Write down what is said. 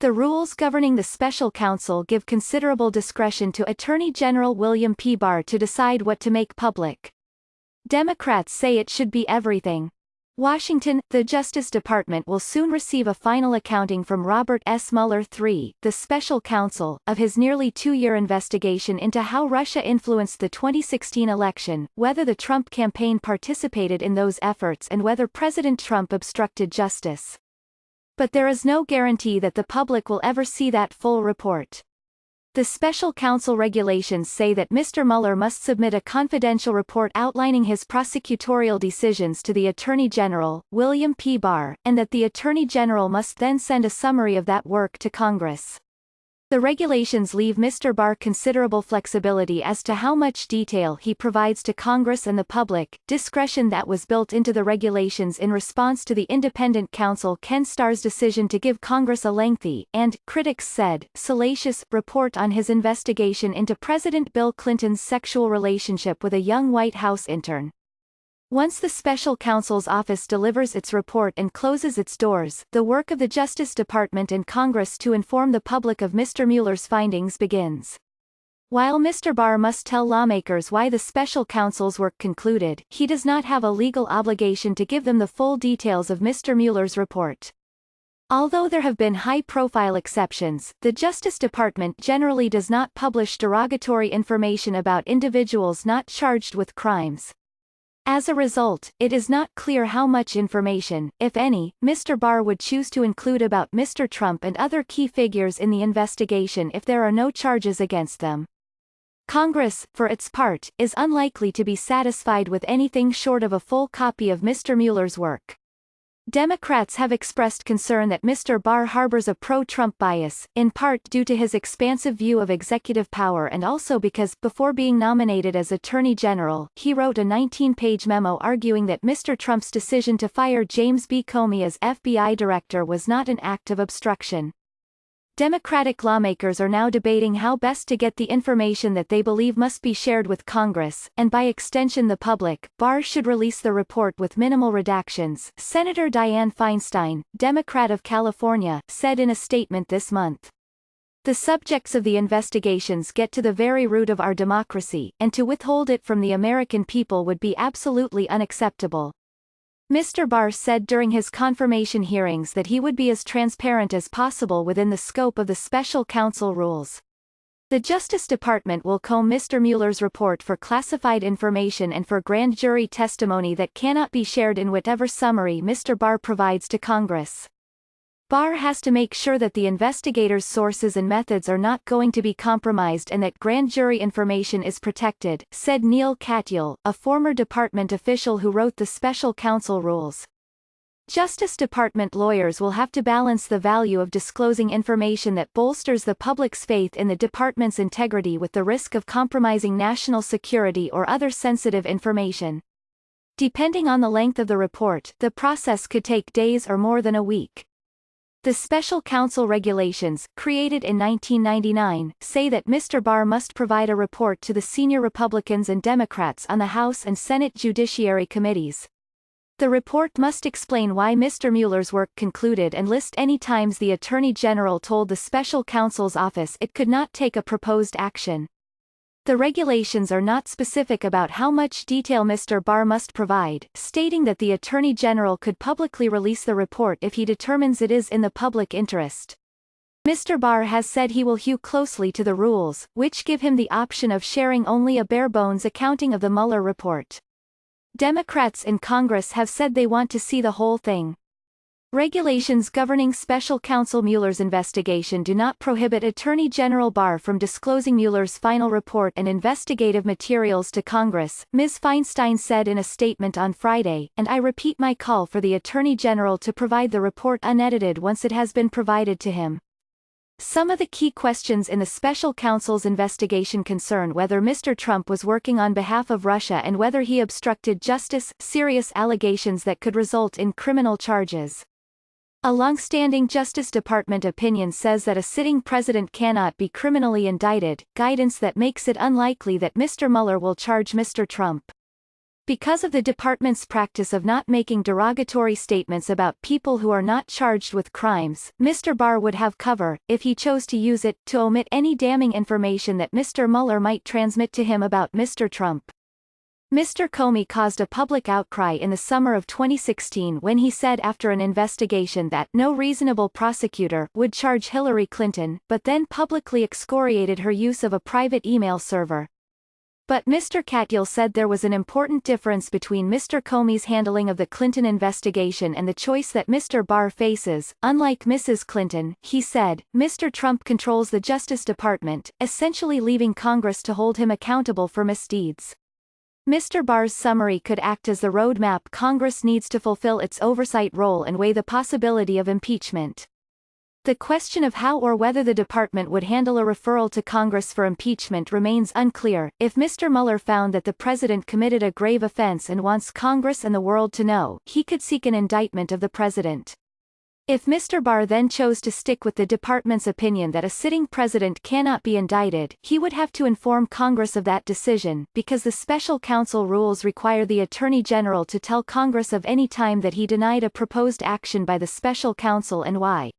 The rules governing the special counsel give considerable discretion to Attorney General William P. Barr to decide what to make public. Democrats say it should be everything. Washington, the Justice Department will soon receive a final accounting from Robert S. Mueller III, the special counsel, of his nearly two-year investigation into how Russia influenced the 2016 election, whether the Trump campaign participated in those efforts and whether President Trump obstructed justice. But there is no guarantee that the public will ever see that full report. The special counsel regulations say that Mr. Mueller must submit a confidential report outlining his prosecutorial decisions to the Attorney General, William P. Barr, and that the Attorney General must then send a summary of that work to Congress. The regulations leave Mr. Barr considerable flexibility as to how much detail he provides to Congress and the public, discretion that was built into the regulations in response to the independent counsel Ken Starr's decision to give Congress a lengthy, and, critics said, salacious, report on his investigation into President Bill Clinton's sexual relationship with a young White House intern. Once the special counsel's office delivers its report and closes its doors, the work of the Justice Department and Congress to inform the public of Mr. Mueller's findings begins. While Mr. Barr must tell lawmakers why the special counsel's work concluded, he does not have a legal obligation to give them the full details of Mr. Mueller's report. Although there have been high-profile exceptions, the Justice Department generally does not publish derogatory information about individuals not charged with crimes. As a result, it is not clear how much information, if any, Mr. Barr would choose to include about Mr. Trump and other key figures in the investigation if there are no charges against them. Congress, for its part, is unlikely to be satisfied with anything short of a full copy of Mr. Mueller's work. Democrats have expressed concern that Mr. Barr harbors a pro-Trump bias, in part due to his expansive view of executive power and also because, before being nominated as Attorney General, he wrote a 19-page memo arguing that Mr. Trump's decision to fire James B. Comey as FBI director was not an act of obstruction. Democratic lawmakers are now debating how best to get the information that they believe must be shared with Congress, and by extension the public. Barr should release the report with minimal redactions, Senator Dianne Feinstein, Democrat of California, said in a statement this month. The subjects of the investigations get to the very root of our democracy, and to withhold it from the American people would be absolutely unacceptable. Mr. Barr said during his confirmation hearings that he would be as transparent as possible within the scope of the special counsel rules. The Justice Department will comb Mr. Mueller's report for classified information and for grand jury testimony that cannot be shared in whatever summary Mr. Barr provides to Congress. Barr has to make sure that the investigators' sources and methods are not going to be compromised and that grand jury information is protected, said Neil Katyal, a former department official who wrote the special counsel rules. Justice Department lawyers will have to balance the value of disclosing information that bolsters the public's faith in the department's integrity with the risk of compromising national security or other sensitive information. Depending on the length of the report, the process could take days or more than a week. The special counsel regulations, created in 1999, say that Mr. Barr must provide a report to the senior Republicans and Democrats on the House and Senate Judiciary Committees. The report must explain why Mr. Mueller's work concluded and list any times the Attorney General told the special counsel's office it could not take a proposed action. The regulations are not specific about how much detail Mr. Barr must provide, stating that the Attorney General could publicly release the report if he determines it is in the public interest. Mr. Barr has said he will hew closely to the rules, which give him the option of sharing only a bare-bones accounting of the Mueller report. Democrats in Congress have said they want to see the whole thing. Regulations governing special counsel Mueller's investigation do not prohibit Attorney General Barr from disclosing Mueller's final report and investigative materials to Congress, Ms. Feinstein said in a statement on Friday, and I repeat my call for the Attorney General to provide the report unedited once it has been provided to him. Some of the key questions in the special counsel's investigation concern whether Mr. Trump was working on behalf of Russia and whether he obstructed justice, serious allegations that could result in criminal charges. A long-standing Justice Department opinion says that a sitting president cannot be criminally indicted, guidance that makes it unlikely that Mr. Mueller will charge Mr. Trump. Because of the department's practice of not making derogatory statements about people who are not charged with crimes, Mr. Barr would have cover, if he chose to use it, to omit any damning information that Mr. Mueller might transmit to him about Mr. Trump. Mr. Comey caused a public outcry in the summer of 2016 when he said after an investigation that no reasonable prosecutor would charge Hillary Clinton, but then publicly excoriated her use of a private email server. But Mr. Catgill said there was an important difference between Mr. Comey's handling of the Clinton investigation and the choice that Mr. Barr faces. Unlike Mrs. Clinton, he said, Mr. Trump controls the Justice Department, essentially leaving Congress to hold him accountable for misdeeds. Mr. Barr's summary could act as the roadmap Congress needs to fulfill its oversight role and weigh the possibility of impeachment. The question of how or whether the department would handle a referral to Congress for impeachment remains unclear. If Mr. Mueller found that the president committed a grave offense and wants Congress and the world to know, he could seek an indictment of the president. If Mr. Barr then chose to stick with the department's opinion that a sitting president cannot be indicted, he would have to inform Congress of that decision, because the special counsel rules require the Attorney General to tell Congress of any time that he denied a proposed action by the special counsel and why.